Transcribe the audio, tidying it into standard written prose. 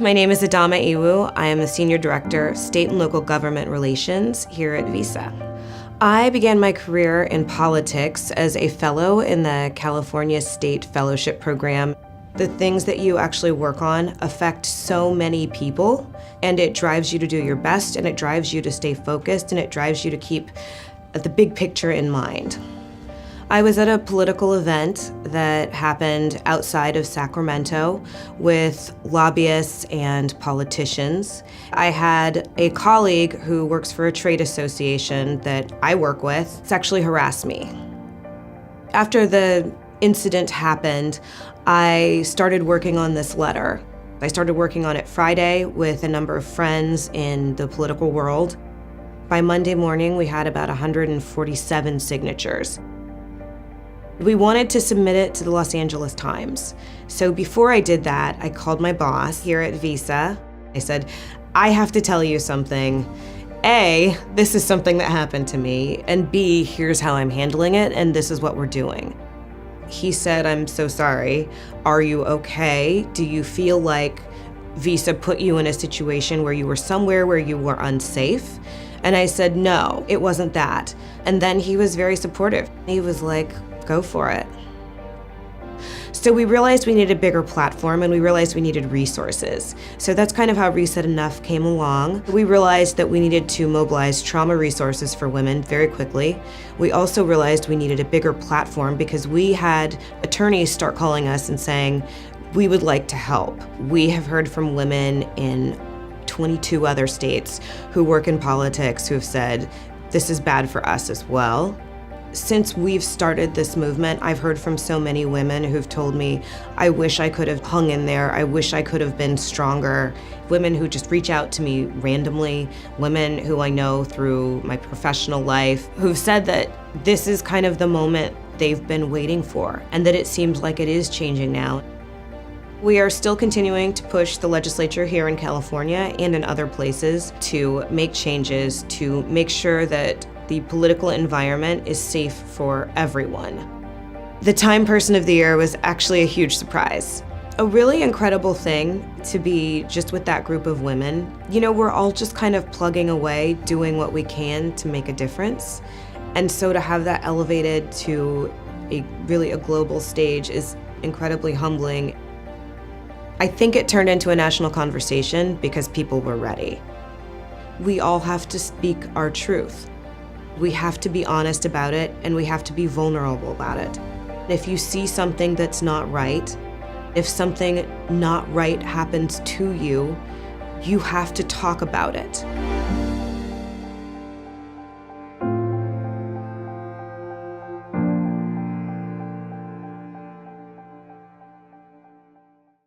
My name is Adama Iwu. I am the Senior Director of State and Local Government Relations here at Visa. I began my career in politics as a fellow in the California State Fellowship Program. The things that you actually work on affect so many people, and it drives you to do your best, and it drives you to stay focused, and it drives you to keep the big picture in mind. I was at a political event that happened outside of Sacramento with lobbyists and politicians. I had a colleague who works for a trade association that I work with sexually harass me. After the incident happened, I started working on this letter. I started working on it Friday with a number of friends in the political world. By Monday morning, we had about 147 signatures. We wanted to submit it to the Los Angeles Times. So before I did that, I called my boss here at Visa. I said, I have to tell you something. A, this is something that happened to me, and B, here's how I'm handling it, and this is what we're doing. He said, I'm so sorry. Are you okay? Do you feel like Visa put you in a situation where you were somewhere where you were unsafe? And I said, no, it wasn't that. And then he was very supportive. He was like, go for it. So we realized we needed a bigger platform, and we realized we needed resources. So that's kind of how Reset Enough came along. We realized that we needed to mobilize trauma resources for women very quickly. We also realized we needed a bigger platform because we had attorneys start calling us and saying, we would like to help. We have heard from women in 22 other states who work in politics who have said, this is bad for us as well. Since we've started this movement, I've heard from so many women who've told me, I wish I could have hung in there. I wish I could have been stronger. Women who just reach out to me randomly, women who I know through my professional life, who've said that this is kind of the moment they've been waiting for, and that it seems like it is changing now. We are still continuing to push the legislature here in California and in other places to make changes, to make sure that the political environment is safe for everyone. The Time Person of the Year was actually a huge surprise. A really incredible thing to be just with that group of women. You know, we're all just kind of plugging away, doing what we can to make a difference. And so to have that elevated to a global stage is incredibly humbling. I think it turned into a national conversation because people were ready. We all have to speak our truth. We have to be honest about it, and we have to be vulnerable about it. If you see something that's not right, if something not right happens to you, you have to talk about it.